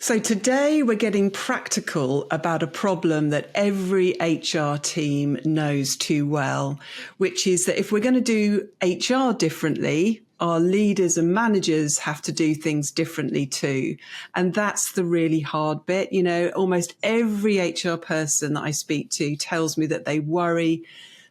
So today we're getting practical about a problem that every HR team knows too well, which is that if we're going to do HR differently, our leaders and managers have to do things differently too. And that's the really hard bit. You know, almost every HR person that I speak to tells me that they worry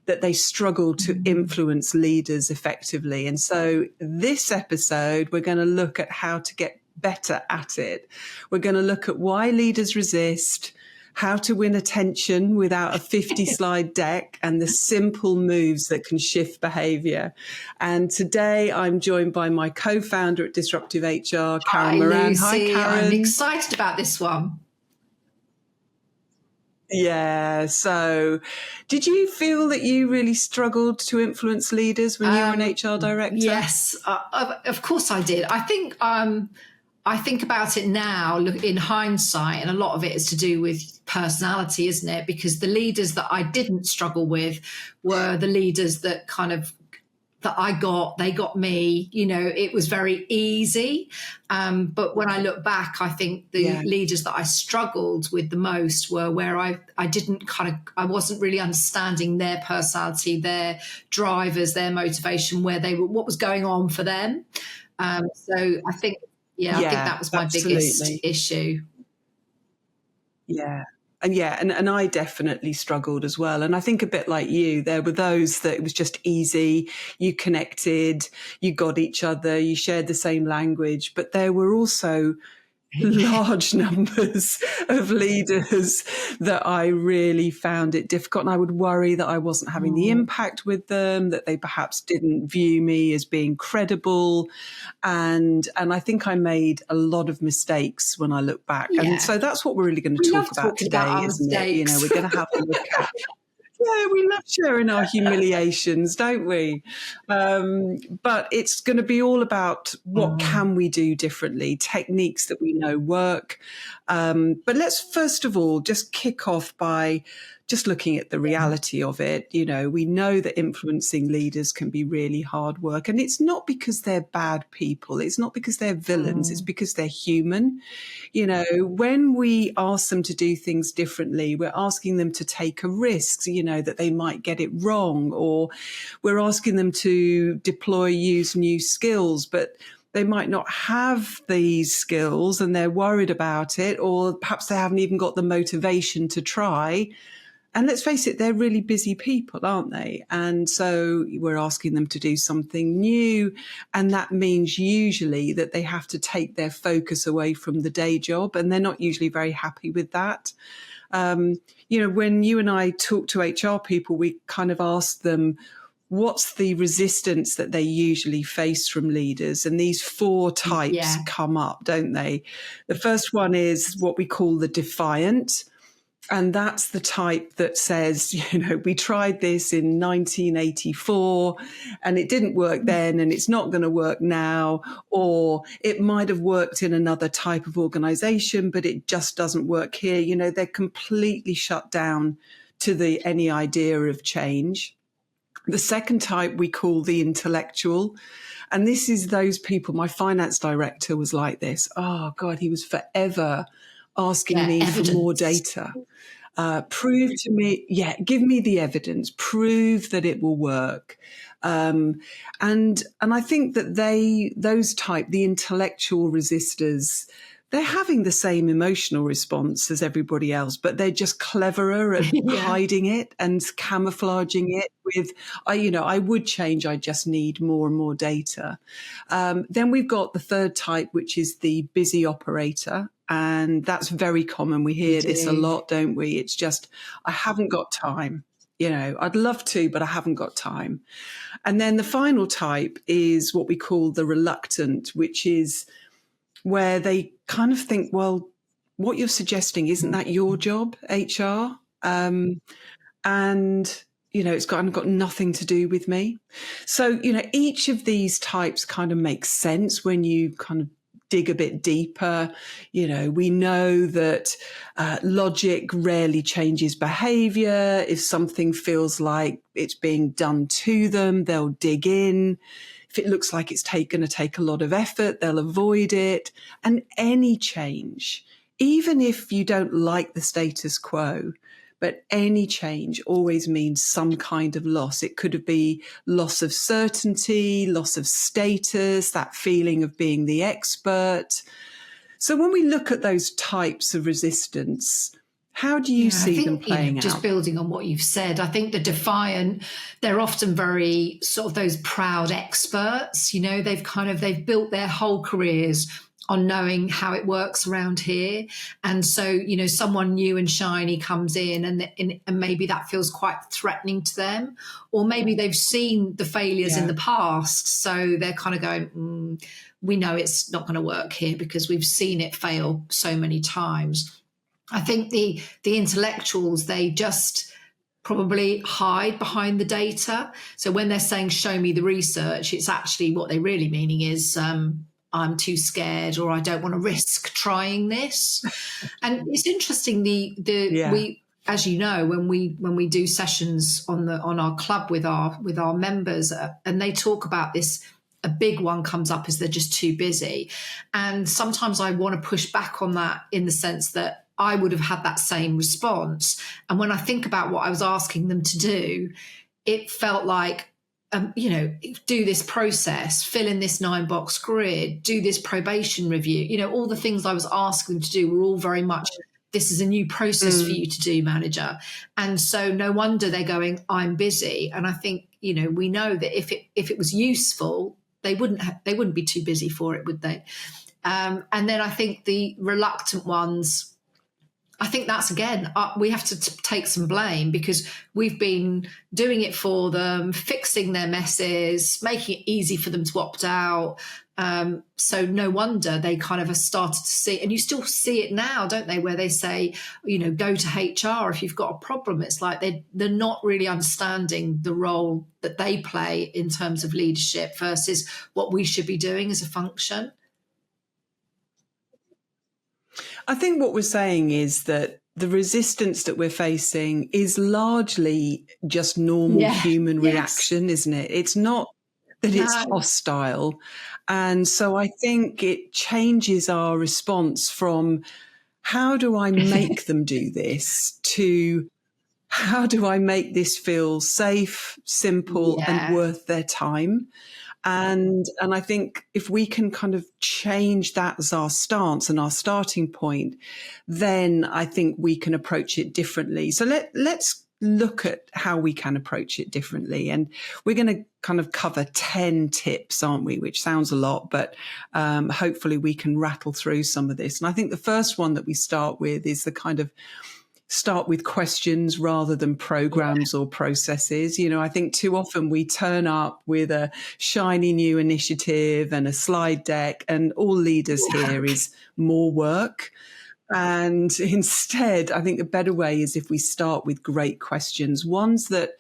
that they struggle to influence leaders effectively. And so this episode, we're going to look at how to get better at it. We're going to look at why leaders resist, how to win attention without a 50 slide deck, and the simple moves that can shift behavior. And today I'm joined by my co-founder at Disruptive HR, Karen Moran. Lucy. Hi, Karen. I'm excited about this one. Yeah. So did you feel that you really struggled to influence leaders when you were an HR director? Yes, of course I did. I think about it now, look in hindsight, and a lot of it is to do with personality, isn't it? Because the leaders that I didn't struggle with were the leaders that they got me, you know, it was very easy. But when I look back, I think the leaders that I struggled with the most were where I wasn't really understanding their personality, their drivers, their motivation, what was going on for them. So I think, I think that was my biggest issue. Yeah. And I definitely struggled as well. And I think a bit like you, there were those that it was just easy. You connected, you got each other, you shared the same language. But there were also large numbers of leaders that I really found it difficult. And I would worry that I wasn't having the impact with them, that they perhaps didn't view me as being credible. And I think I made a lot of mistakes when I look back. Yeah. And so that's what we're really going to talk about today, isn't it? You know, we're going to have a look at yeah, we love sharing our humiliations, don't we? But it's going to be all about what can we do differently, techniques that we know work. But let's first of all just kick off by just looking at the reality of it. You know, we know that influencing leaders can be really hard work. And it's not because they're bad people. It's not because they're villains. It's because they're human. You know, when we ask them to do things differently, we're asking them to take a risk, you know, that they might get it wrong, or we're asking them to use new skills, but they might not have these skills and they're worried about it, or perhaps they haven't even got the motivation to try. And let's face it, they're really busy people, aren't they? And so we're asking them to do something new. And that means usually that they have to take their focus away from the day job. And they're not usually very happy with that. You know, when you and I talk to HR people, we kind of ask them, what's the resistance that they usually face from leaders? And these 4 types come up, don't they? The first one is what we call the defiant. And that's the type that says, you know, we tried this in 1984 and it didn't work then and it's not going to work now, or it might have worked in another type of organization, but it just doesn't work here. You know, they're completely shut down to any idea of change. The second type we call the intellectual. And this is those people. My finance director was like this. Oh, God, he was forever asking me for more data. Prove to me, give me the evidence, prove that it will work. And I think that the intellectual resistors, they're having the same emotional response as everybody else, but they're just cleverer at hiding it and camouflaging it with, I would change, I just need more and more data. Then we've got the third type, which is the busy operator. And that's very common. We hear this a lot, don't we? It's just, I haven't got time. You know, I'd love to, but I haven't got time. And then the final type is what we call the reluctant, which is where they kind of think, well, what you're suggesting, isn't that your job, HR? And, you know, it's got nothing to do with me. So, you know, each of these types kind of makes sense when you kind of dig a bit deeper. You know, we know that logic rarely changes behavior. If something feels like it's being done to them, they'll dig in. If it looks like it's going to take a lot of effort, they'll avoid it. And any change even if you don't like the status quo, but any change always means some kind of loss. It could be loss of certainty, loss of status, that feeling of being the expert. So when we look at those types of resistance, how do you see them playing out? Just building on what you've said, I think the Defiant, they're often very sort of those proud experts. They've built their whole careers on knowing how it works around here. And so, someone new and shiny comes in and maybe that feels quite threatening to them, or maybe they've seen the failures in the past. So they're kind of going, we know it's not going to work here because we've seen it fail so many times. I think the intellectuals, they just probably hide behind the data. So when they're saying, show me the research, it's actually what they're really meaning is, I'm too scared, or I don't want to risk trying this. And it's interesting, we, as you know, when we do sessions on our club with our members, and they talk about this, a big one comes up is they're just too busy. And sometimes I want to push back on that in the sense that I would have had that same response. And when I think about what I was asking them to do, it felt like, do this process, fill in this 9-box grid, do this probation review. All the things I was asking them to do were all very much, this is a new process for you to do, manager. And so no wonder they're going, I'm busy. And I think, we know that if it was useful, they wouldn't be too busy for it, would they? And then I think the reluctant ones, I think that's, again, we have to take some blame because we've been doing it for them, fixing their messes, making it easy for them to opt out. So no wonder they kind of have started to see, and you still see it now, don't they, where they say, go to HR if you've got a problem. It's like they're not really understanding the role that they play in terms of leadership versus what we should be doing as a function. I think what we're saying is that the resistance that we're facing is largely just normal human reaction, isn't it? It's not that it's hostile. And so I think it changes our response from how do I make them do this to how do I make this feel safe, simple, and worth their time? And I think if we can kind of change that as our stance and our starting point, then I think we can approach it differently. So let's look at how we can approach it differently. And we're going to kind of cover 10 tips, aren't we? Which sounds a lot, but hopefully we can rattle through some of this. And I think the first one that we start with is the kind of start with questions rather than programs or processes. I think too often we turn up with a shiny new initiative and a slide deck, and all leaders hear is more work. And instead, I think the better way is if we start with great questions, ones that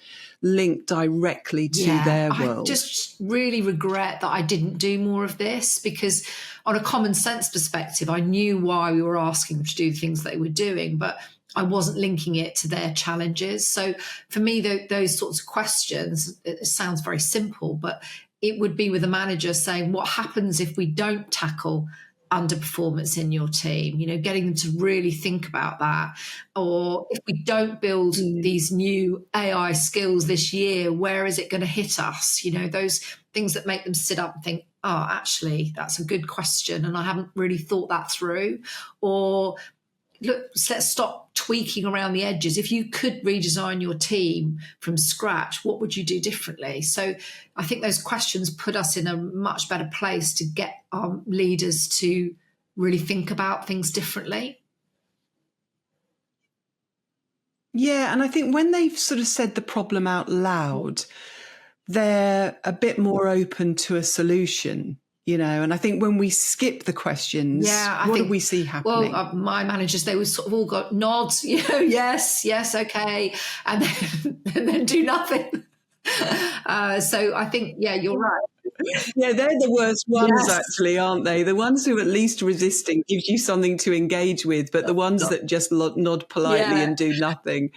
link directly to their world. I just really regret that I didn't do more of this, because on a common sense perspective, I knew why we were asking them to do the things they were doing, but I wasn't linking it to their challenges. So for me, those sorts of questions, it sounds very simple, but it would be with a manager saying, what happens if we don't tackle underperformance in your team? Getting them to really think about that. Or if we don't build these new AI skills this year, where is it going to hit us? Those things that make them sit up and think, oh, actually, that's a good question, and I haven't really thought that through. Or look, let's stop tweaking around the edges. If you could redesign your team from scratch, what would you do differently? So I think those questions put us in a much better place to get our leaders to really think about things differently. Yeah, and I think when they've sort of said the problem out loud, they're a bit more open to a solution. And I think when we skip the questions, what do we see happening? Well, my managers, they would sort of all got nods, yes, okay, and then do nothing. So I think, you're right. Yeah, they're the worst ones, actually, aren't they? The ones who at least resisting gives you something to engage with, but the ones that just nod politely and do nothing,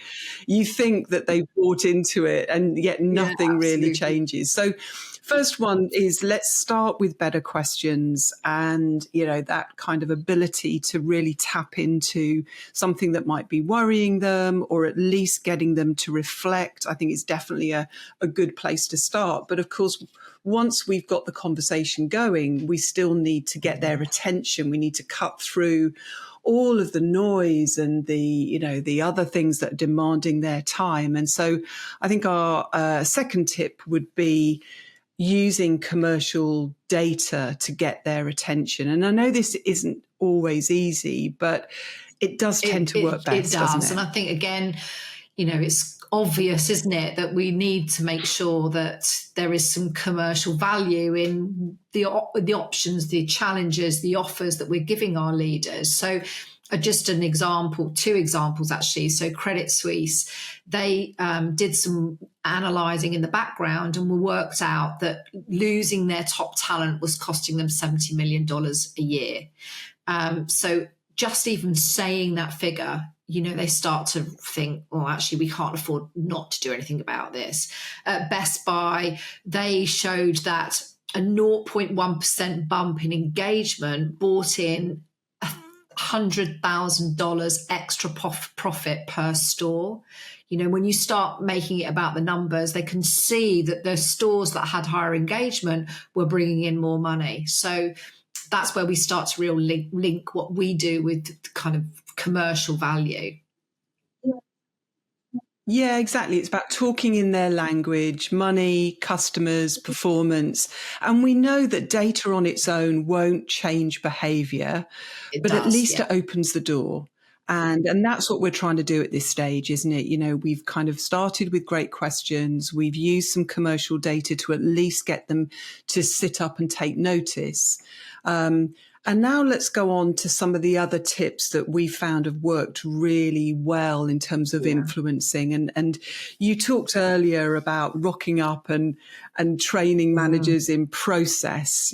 you think that they've bought into it, and yet nothing really changes. So First one is, let's start with better questions, and, that kind of ability to really tap into something that might be worrying them, or at least getting them to reflect. I think it's definitely a good place to start. But of course, once we've got the conversation going, we still need to get their attention. We need to cut through all of the noise and the other things that are demanding their time. And so I think our second tip would be using commercial data to get their attention. And I know this isn't always easy, but it does tend to work best, doesn't it? And I think, again, it's obvious, isn't it, that we need to make sure that there is some commercial value in the options, the challenges, the offers that we're giving our leaders. So just an example, two examples actually. So Credit Suisse, they did some analysing in the background and worked out that losing their top talent was costing them $70 million a year. So just even saying that figure, they start to think, well, actually, we can't afford not to do anything about this. At Best Buy, they showed that a 0.1% bump in engagement brought in $100,000 extra profit per store. When you start making it about the numbers, they can see that the stores that had higher engagement were bringing in more money. So that's where we start to really link what we do with kind of commercial value. Yeah, exactly. It's about talking in their language, money, customers, performance. And we know that data on its own won't change behaviour, but at least it opens the door. And that's what we're trying to do at this stage, isn't it? We've kind of started with great questions. We've used some commercial data to at least get them to sit up and take notice. And now let's go on to some of the other tips that we found have worked really well in terms of influencing. And you talked earlier about rocking up and training managers in process.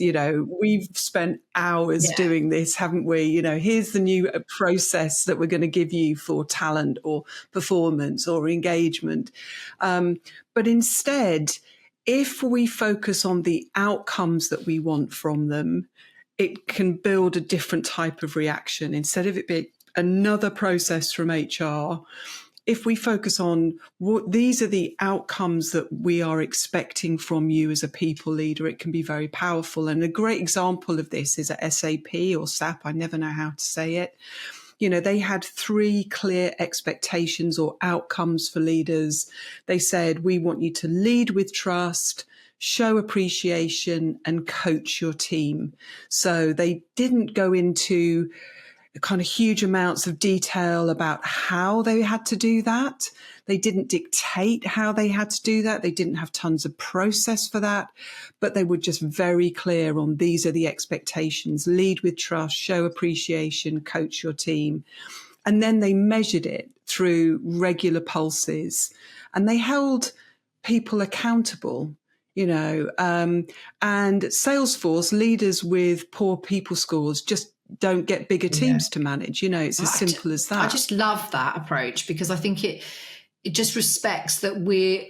We've spent hours doing this, haven't we? Here's the new process that we're going to give you for talent or performance or engagement. But instead, if we focus on the outcomes that we want from them, it can build a different type of reaction. Instead of it being another process from HR, if we focus on what these are the outcomes that we are expecting from you as a people leader, it can be very powerful. And a great example of this is at SAP or SAP, I never know how to say it. They had 3 clear expectations or outcomes for leaders. They said, we want you to lead with trust, show appreciation, and coach your team. So they didn't go into kind of huge amounts of detail about how they had to do that. They didn't dictate how they had to do that. They didn't have tons of process for that, but they were just very clear on these are the expectations: lead with trust, show appreciation, coach your team. And then they measured it through regular pulses, and they held people accountable. And Salesforce leaders with poor people scores just don't get bigger teams to manage. It's as simple as that. I just love that approach, because I think it just respects that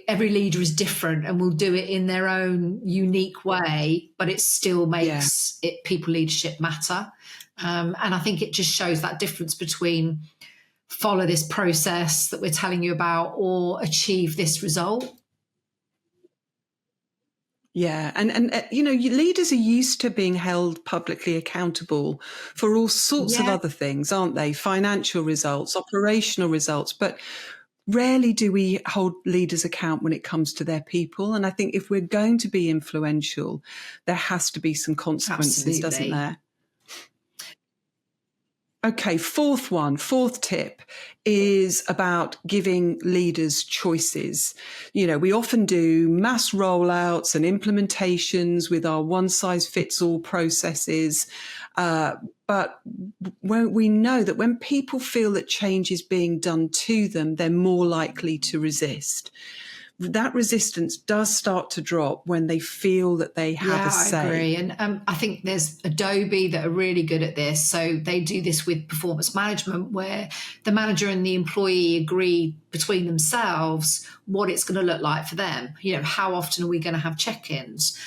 every leader is different and will do it in their own unique way, but it still makes people leadership matter. And I think it just shows that difference between follow this process that we're telling you about or achieve this result. Yeah. And leaders are used to being held publicly accountable for all sorts of other things, aren't they? Financial results, operational results, but rarely do we hold leaders account when it comes to their people. And I think if we're going to be influential, there has to be some consequences, doesn't there? Okay, fourth tip is about giving leaders choices. We often do mass rollouts and implementations with our one-size-fits-all processes, but we know that when people feel that change is being done to them, they're more likely to resist. that resistance does start to drop when they feel that they have a say. I agree. And I think there's Adobe that are really good at this. So they do this with performance management, where the manager and the employee agree between themselves what it's going to look like for them. How often are we going to have check-ins?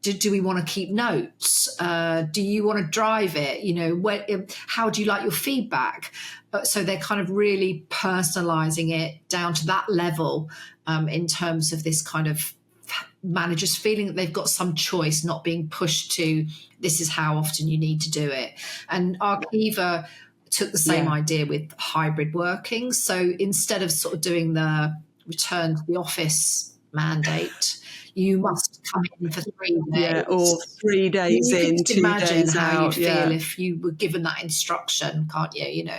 Do we want to keep notes? Do you want to drive it? How do you like your feedback? So they're kind of really personalizing it down to that level, in terms of this kind of managers feeling that they've got some choice, not being pushed to this is how often you need to do it. And Arkiva took the same idea with hybrid working. So instead of sort of doing the return to the office mandate, you must come in for 3 days. Or 3 days you in, can 2 imagine days how out. you'd feel if you were given that instruction, can't you?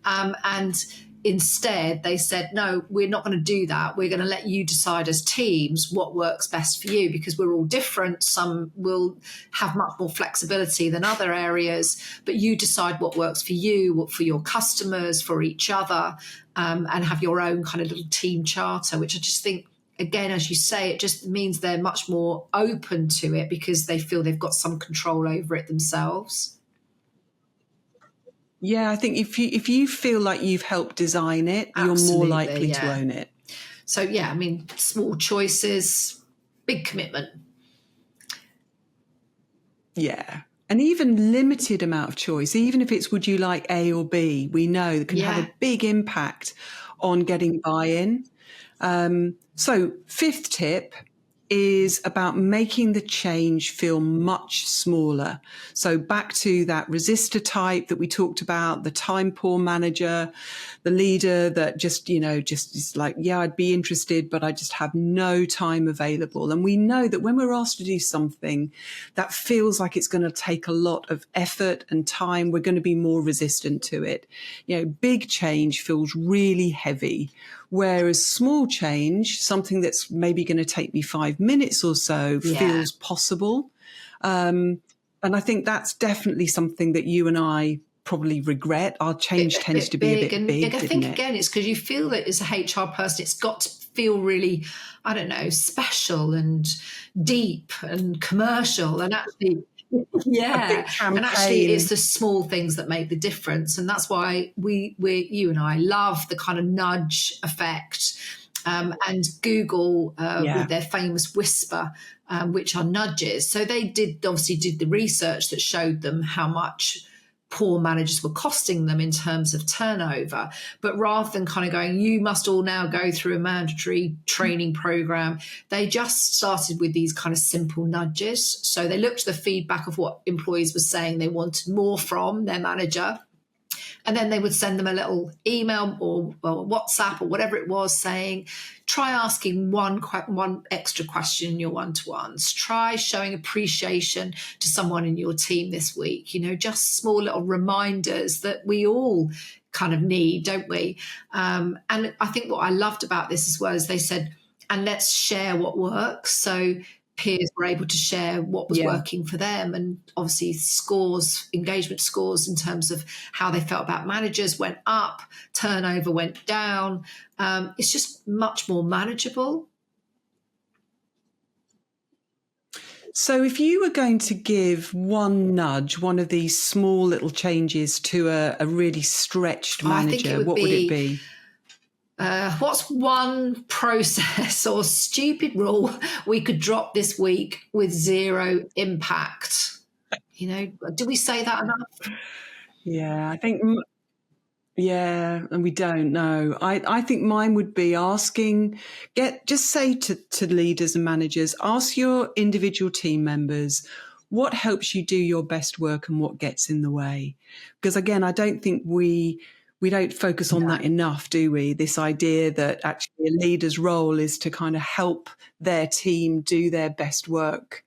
And instead they said, no, we're not going to do that. We're going to let you decide as teams what works best for you, because we're all different. Some will have much more flexibility than other areas, but you decide what works for you, what for your customers, for each other, and have your own kind of little team charter, which I just think, again, as you say, it just means they're much more open to it because they feel they've got some control over it themselves. Yeah, I think if you feel like you've helped design it, you're more likely to own it. So, small choices, big commitment. Yeah. And even limited amount of choice, even if it's would you like A or B, we know that can have a big impact on getting buy-in. So 5th tip is about making the change feel much smaller. So back to that resistor type that we talked about, the time poor manager, the leader that just is like, I'd be interested, but I just have no time available. And we know that when we're asked to do something that feels like it's going to take a lot of effort and time, we're going to be more resistant to it. Big change feels really heavy. Whereas small change, something that's maybe going to take me 5 minutes or so, feels possible. And I think that's definitely something that you and I probably regret. Our change tends to be a bit big. I think, again, it's because you feel that as a HR person, it's got to feel really, I don't know, special and deep and commercial. And actually, and actually it's the small things that make the difference. And that's why you and I love the kind of nudge effect, and Google with their famous whisper, which are nudges. So they obviously did the research that showed them how much poor managers were costing them in terms of turnover. But rather than kind of going, you must all now go through a mandatory training program, they just started with these kind of simple nudges. So they looked at the feedback of what employees were saying they wanted more from their manager. And then they would send them a little email or WhatsApp or whatever it was saying, try asking one extra question in your one-to-ones. Try showing appreciation to someone in your team this week. Just small little reminders that we all kind of need, don't we? And I think what I loved about this as well is they said, and let's share what works. So peers were able to share what was working for them, and obviously engagement scores in terms of how they felt about managers went up, turnover went down. It's just much more manageable. So if you were going to give one nudge, one of these small little changes to a really stretched manager, what would it be? What's one process or stupid rule we could drop this week with zero impact? Do we say that enough? Yeah, I think, and we don't know. I think mine would be just say to leaders and managers, ask your individual team members, what helps you do your best work and what gets in the way? Because again, I don't think we don't focus on that enough, do we? This idea that actually a leader's role is to kind of help their team do their best work.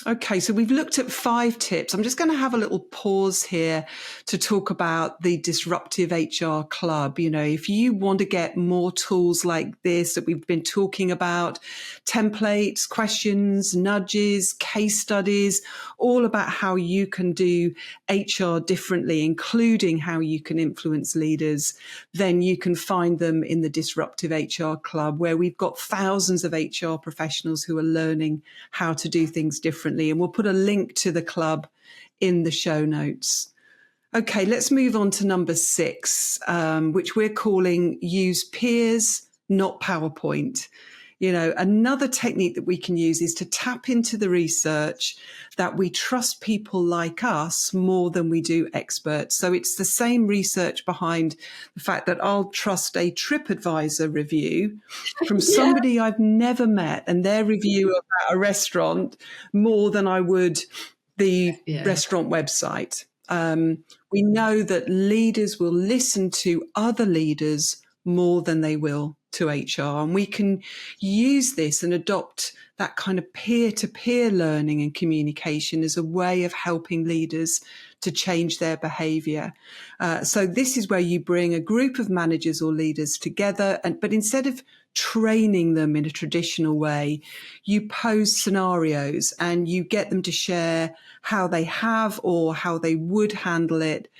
Okay, so we've looked at 5 tips. I'm just going to have a little pause here to talk about the Disruptive HR Club. You know, if you want to get more tools like this that we've been talking about, templates, questions, nudges, case studies, all about how you can do HR differently, including how you can influence leaders, then you can find them in the Disruptive HR Club, where we've got thousands of HR professionals who are learning how to do things differently. And we'll put a link to the club in the show notes. Okay, let's move on to number 6, which we're calling use peers, not PowerPoint. You know, another technique that we can use is to tap into the research that we trust people like us more than we do experts. So it's the same research behind the fact that I'll trust a TripAdvisor review from somebody I've never met and their review about a restaurant more than I would the restaurant website. We know that leaders will listen to other leaders more than they will to HR. And we can use this and adopt that kind of peer-to-peer learning and communication as a way of helping leaders to change their behaviour. So this is where you bring a group of managers or leaders together, but instead of training them in a traditional way, you pose scenarios and you get them to share how they have or how they would handle it.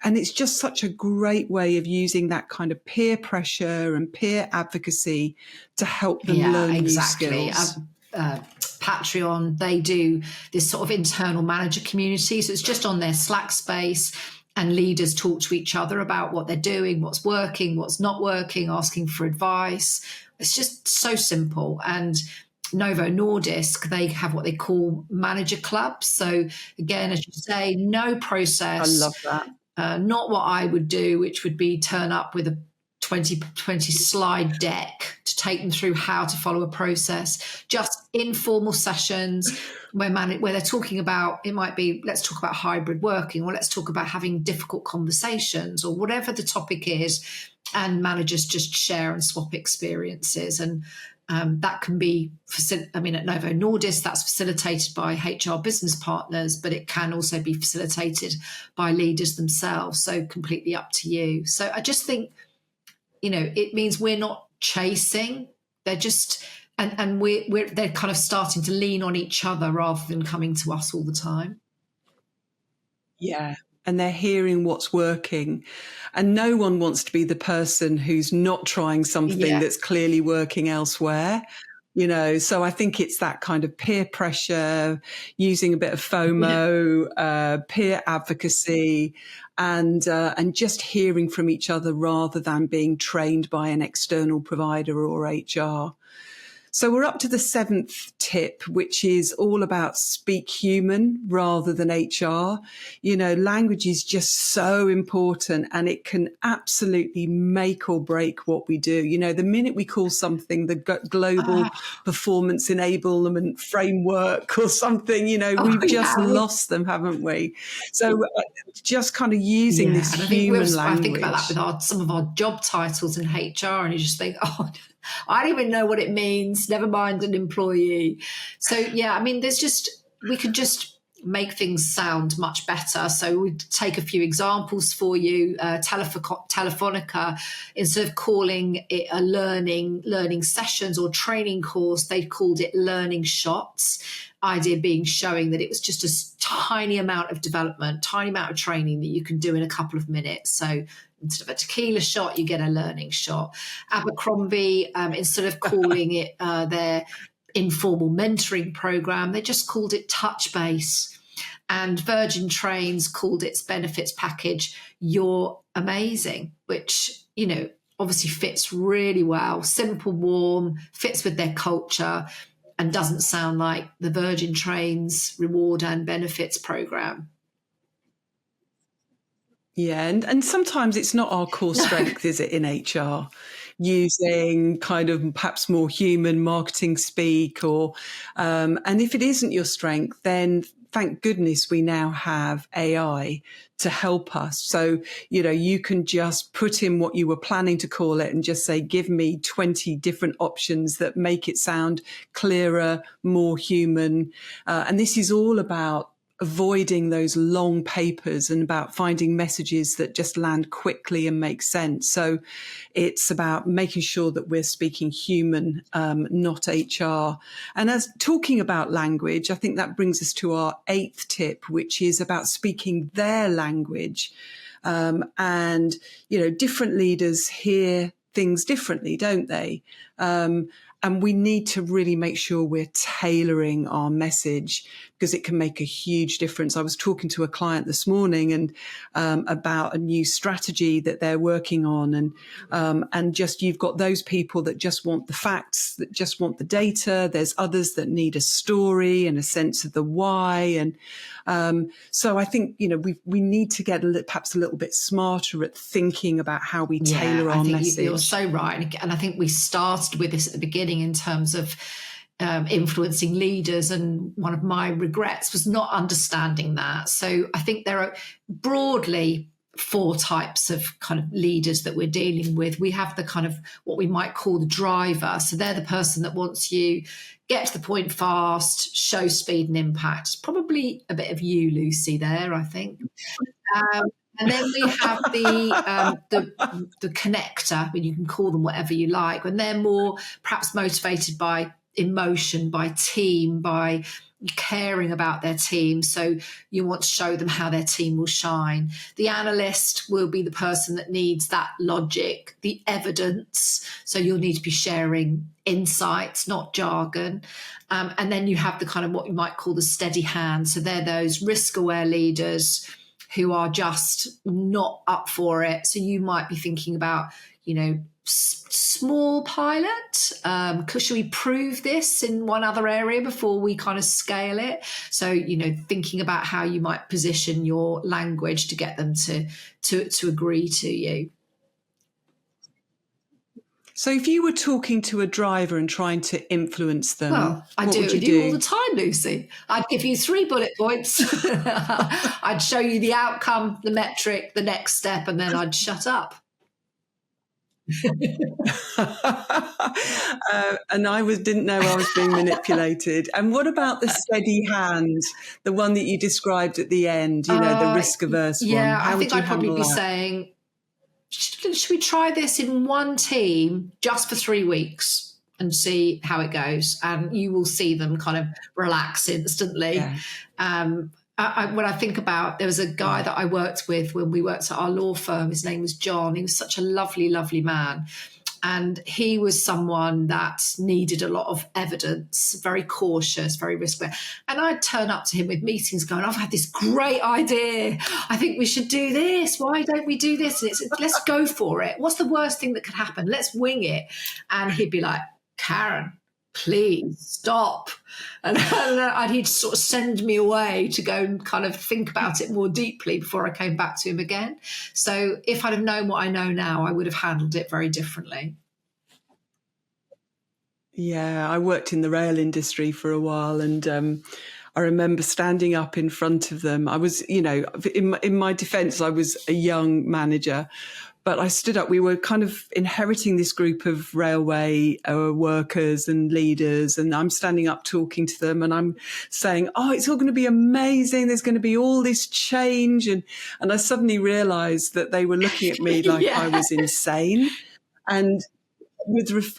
And it's just such a great way of using that kind of peer pressure and peer advocacy to help them learn new skills. Patreon, they do this sort of internal manager community. So it's just on their Slack space, and leaders talk to each other about what they're doing, what's working, what's not working, asking for advice. It's just so simple. And Novo Nordisk, they have what they call manager clubs. So again, as you say, no process. I love that. Not what I would do, which would be turn up with a 20 slide deck to take them through how to follow a process. Just informal sessions where they're talking about, it might be, let's talk about hybrid working, or let's talk about having difficult conversations, or whatever the topic is, and managers just share and swap experiences. And that can be, at Novo Nordisk, that's facilitated by HR business partners, but it can also be facilitated by leaders themselves. So completely up to you. So I just think, it means we're not chasing. They're just, and they're kind of starting to lean on each other rather than coming to us all the time. Yeah. And they're hearing what's working. And no one wants to be the person who's not trying something that's clearly working elsewhere. So I think it's that kind of peer pressure, using a bit of FOMO, peer advocacy, and just hearing from each other rather than being trained by an external provider or HR. So we're up to the 7th tip, which is all about speak human rather than HR. Language is just so important, and it can absolutely make or break what we do. The minute we call something the global performance enablement framework or something, we've just lost them, haven't we? So just kind of using this human language. I think about that with some of our job titles in HR, and you just think, I don't even know what it means, never mind an employee. So, we could just make things sound much better. So we'd take a few examples for you. Telefonica, instead of calling it a learning sessions or training course, they called it learning shots. Idea being showing that it was just a tiny amount of development, tiny amount of training that you can do in a couple of minutes. So instead of a tequila shot, you get a learning shot. Abercrombie, instead of calling it their informal mentoring program, they just called it Touch Base. And Virgin Trains called its benefits package You're Amazing, which, obviously fits really well. Simple, warm, fits with their culture, and doesn't sound like the Virgin Trains reward and benefits program. Yeah, and sometimes it's not our core strength, is it, in HR? Using kind of perhaps more human marketing speak, or and if it isn't your strength, then thank goodness we now have AI to help us. So, you can just put in what you were planning to call it and just say, give me 20 different options that make it sound clearer, more human. And this is all about avoiding those long papers and about finding messages that just land quickly and make sense. So it's about making sure that we're speaking human, not HR. And as talking about language, I think that brings us to our 8th tip, which is about speaking their language. And, different leaders hear things differently, don't they? And we need to really make sure we're tailoring our message because it can make a huge difference. I was talking to a client this morning and about a new strategy that they're working on, and just you've got those people that just want the facts, that just want the data. There's others that need a story and a sense of the why, and so I think we need to get perhaps a little bit smarter at thinking about how we tailor our message. You're so right, and I think we started with this at the beginning in terms of influencing leaders, and one of my regrets was not understanding that. So I think there are broadly 4 types of kind of leaders that we're dealing with. We have the kind of what we might call the driver. So they're the person that wants you get to the point fast, show speed and impact. It's probably a bit of you, Lucy, there, I think. And then we have the connector, when you can call them whatever you like, when they're more perhaps motivated by emotion, by team, by caring about their team. So you want to show them how their team will shine. The analyst will be the person that needs that logic, the evidence. So you'll need to be sharing insights, not jargon. And then you have the kind of what you might call the steady hand. So they're those risk-aware leaders who are just not up for it. So you might be thinking about, small pilot. Should we prove this in one other area before we kind of scale it? So, thinking about how you might position your language to get them to agree to you. So if you were talking to a driver and trying to influence them, well, I do it with you all the time, Lucy. I'd give you 3 bullet points. I'd show you the outcome, the metric, the next step, and then I'd shut up. And I didn't know I was being manipulated. And what about the steady hand, the one that you described at the end, the risk-averse one? Yeah, I think I'd probably be saying, should we try this in one team just for 3 weeks and see how it goes? And you will see them kind of relax instantly. Yeah. When I think about, there was a guy that I worked with when we worked at our law firm. His name was John. He was such a lovely, lovely man. And he was someone that needed a lot of evidence, very cautious, very risk-aware. And I'd turn up to him with meetings going, I've had this great idea. I think we should do this. Why don't we do this? And let's go for it. What's the worst thing that could happen? Let's wing it. And he'd be like, Karen, please stop. And he'd sort of send me away to go and kind of think about it more deeply before I came back to him again. So if I'd have known what I know now, I would have handled it very differently. Yeah, I worked in the rail industry for a while, and I remember standing up in front of them. I was, in my defense, I was a young manager, but I stood up. We were kind of inheriting this group of railway workers and leaders, and I'm standing up talking to them, and I'm saying, oh, it's all going to be amazing. There's going to be all this change. And I suddenly realized that they were looking at me like I was insane. And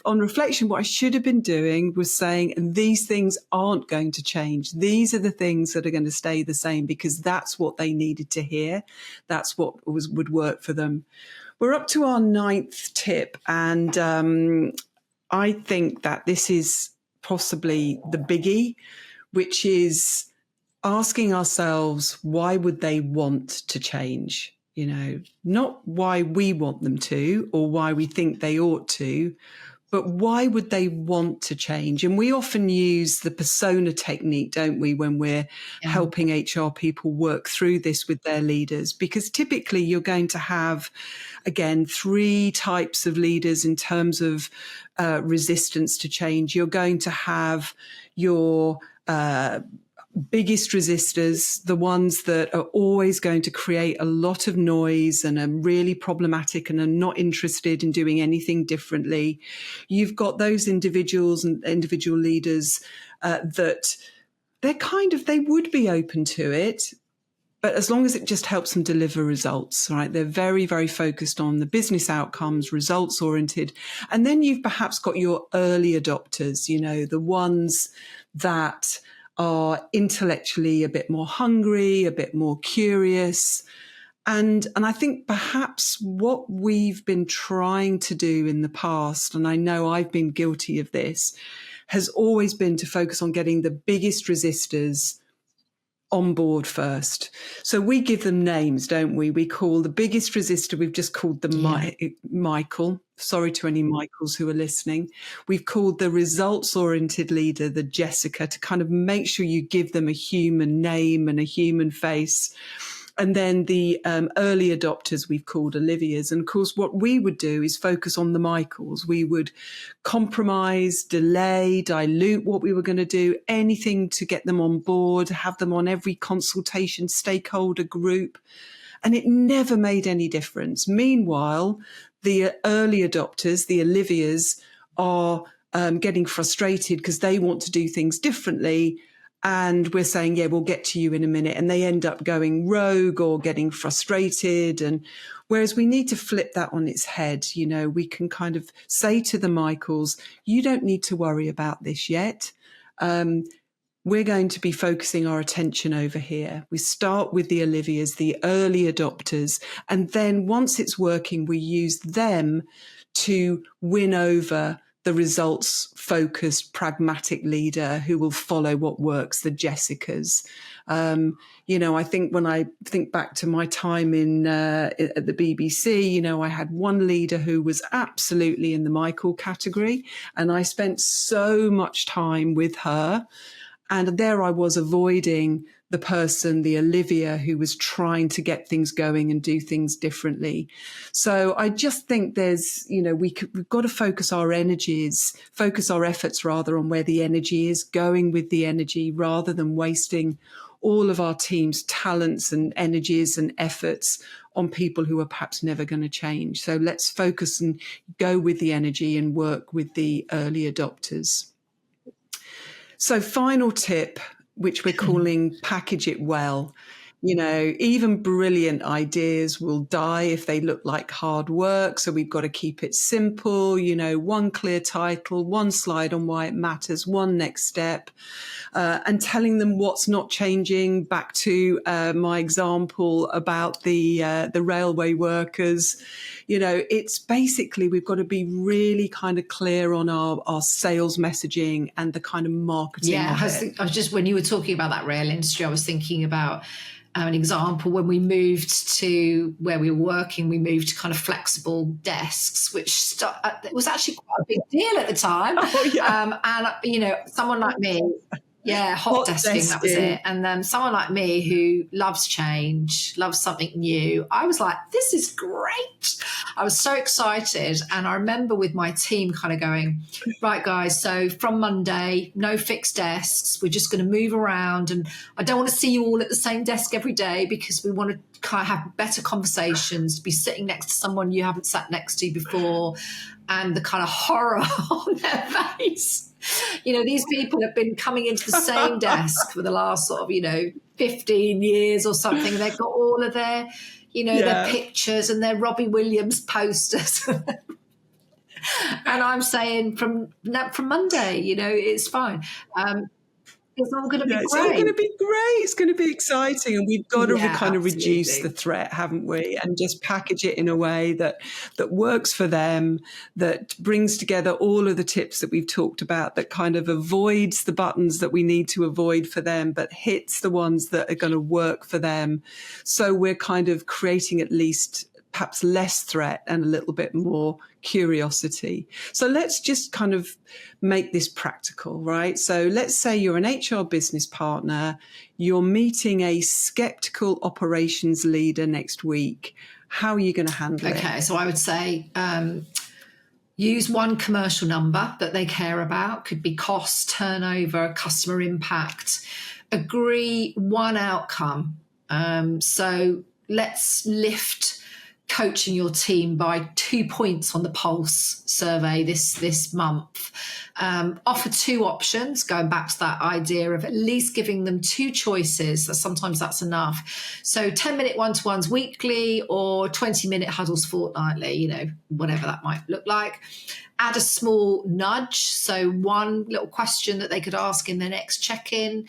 on reflection, what I should have been doing was saying, these things aren't going to change. These are the things that are going to stay the same, because that's what they needed to hear. That's what would work for them. We're up to our 9th tip, and I think that this is possibly the biggie, which is asking ourselves, why would they want to change? Not why we want them to or why we think they ought to, but why would they want to change? And we often use the persona technique, don't we, when we're helping HR people work through this with their leaders? Because typically you're going to have, again, 3 types of leaders in terms of resistance to change. You're going to have your biggest resistors, the ones that are always going to create a lot of noise and are really problematic and are not interested in doing anything differently. You've got those individuals and individual leaders that they would be open to it, but as long as it just helps them deliver results, right? They're very, very focused on the business outcomes, results oriented. And then you've perhaps got your early adopters, the ones that are intellectually a bit more hungry, a bit more curious. And I think perhaps what we've been trying to do in the past, and I know I've been guilty of this, has always been to focus on getting the biggest resistors on board first. So we give them names, don't we? We call the biggest resistor, we've just called the Michael. Sorry to any Michaels who are listening. We've called the results-oriented leader the Jessica, to kind of make sure you give them a human name and a human face. And then the early adopters we've called Olivia's. And of course, what we would do is focus on the Michaels. We would compromise, delay, dilute what we were going to do, anything to get them on board, have them on every consultation, stakeholder group. And it never made any difference. Meanwhile, the early adopters, the Olivia's, are getting frustrated because they want to do things differently. And we're saying, yeah, we'll get to you in a minute. And they end up going rogue or getting frustrated. And whereas we need to flip that on its head, we can kind of say to the Michaels, you don't need to worry about this yet. We're going to be focusing our attention over here. We start with the Olivia's, the early adopters. And then once it's working, we use them to win over the results-focused, pragmatic leader who will follow what works, the Jessicas. I think when I think back to my time at the BBC, I had one leader who was absolutely in the Michael category, and I spent so much time with her. And there I was avoiding the person, the Olivia, who was trying to get things going and do things differently. So I just think there's, we've got to focus our efforts rather on where the energy is, going with the energy rather than wasting all of our team's talents and energies and efforts on people who are perhaps never going to change. So let's focus and go with the energy and work with the early adopters. So final tip, which we're calling package it well. Even brilliant ideas will die if they look like hard work. So we've got to keep it simple, one clear title, one slide on why it matters, one next step, and telling them what's not changing. Back to my example about the railway workers. It's basically we've got to be really kind of clear on our sales messaging and the kind of marketing. Yeah, I was just, when you were talking about that rail industry, I was thinking about an example. When we moved to where we were working, we moved to kind of flexible desks, which it was actually quite a big deal at the time. Oh, yeah. And, someone like me, hot desking, that was it. And then someone like me who loves change, loves something new, I was like, this is great. I was so excited. And I remember with my team kind of going, right, guys, so from Monday, no fixed desks. We're just going to move around. And I don't want to see you all at the same desk every day because we want to kind of have better conversations, be sitting next to someone you haven't sat next to before. And the kind of horror on their face. These people have been coming into the same desk for the last sort of, 15 years or something. They've got all of their, their pictures and their Robbie Williams posters. And I'm saying from Monday, it's fine. It's all going to be great. It's all going to be great. It's going to be exciting. And we've got to kind of reduce the threat, haven't we? And just package it in a way that works for them, that brings together all of the tips that we've talked about, that kind of avoids the buttons that we need to avoid for them, but hits the ones that are going to work for them. So we're kind of creating at least perhaps less threat and a little bit more curiosity. So let's just kind of make this practical, right? So let's say you're an HR business partner, you're meeting a skeptical operations leader next week. How are you going to handle it? Okay, so I would say use one commercial number that they care about. Could be cost, turnover, customer impact. agree one outcome. So let's lift coaching your team by 2 points on the Pulse survey this month. Offer 2 options, going back to that idea of at least giving them 2 choices. Sometimes that's enough. So 10-minute one-to-ones weekly or 20-minute huddles fortnightly, whatever that might look like. Add a small nudge, so one little question that they could ask in their next check-in.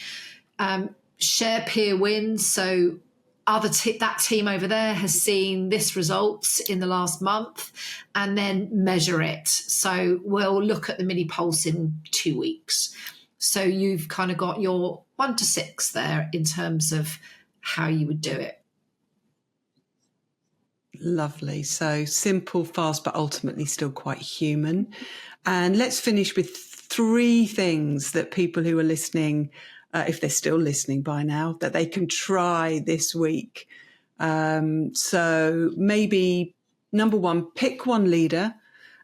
Share peer wins, so that team over there has seen this results in the last month, and then measure it. So we'll look at the mini pulse in 2 weeks. So you've kind of got your 1 to 6 there in terms of how you would do it. Lovely. So simple, fast, but ultimately still quite human. And let's finish with 3 things that people who are listening, if they're still listening by now, that they can try this week. So maybe number 1, pick one leader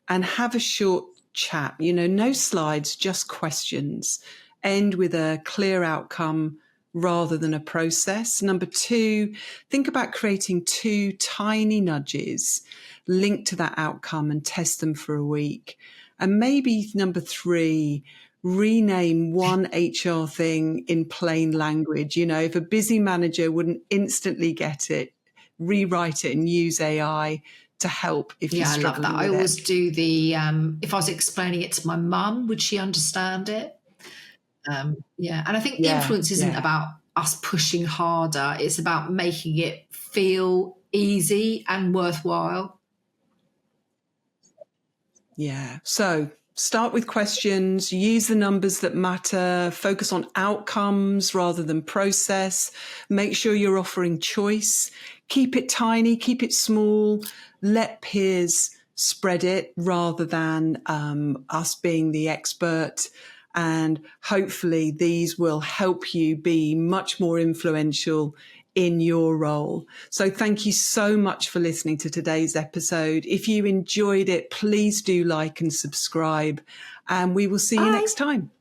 and have a short chat, no slides, just questions. End with a clear outcome rather than a process. Number 2, think about creating 2 tiny nudges linked to that outcome and test them for a week. And maybe number 3, rename one HR thing in plain language. If a busy manager wouldn't instantly get it, rewrite it and use AI to help if you're struggling. I love that. I always do the, if I was explaining it to my mum, would she understand it? And I think influence isn't about us pushing harder. It's about making it feel easy and worthwhile. Yeah. So start with questions, use the numbers that matter, focus on outcomes rather than process, make sure you're offering choice, keep it tiny, keep it small, let peers spread it rather than us being the expert. And hopefully these will help you be much more influential in your role. So thank you so much for listening to today's episode. If you enjoyed it, please do like and subscribe, and we will see you next time.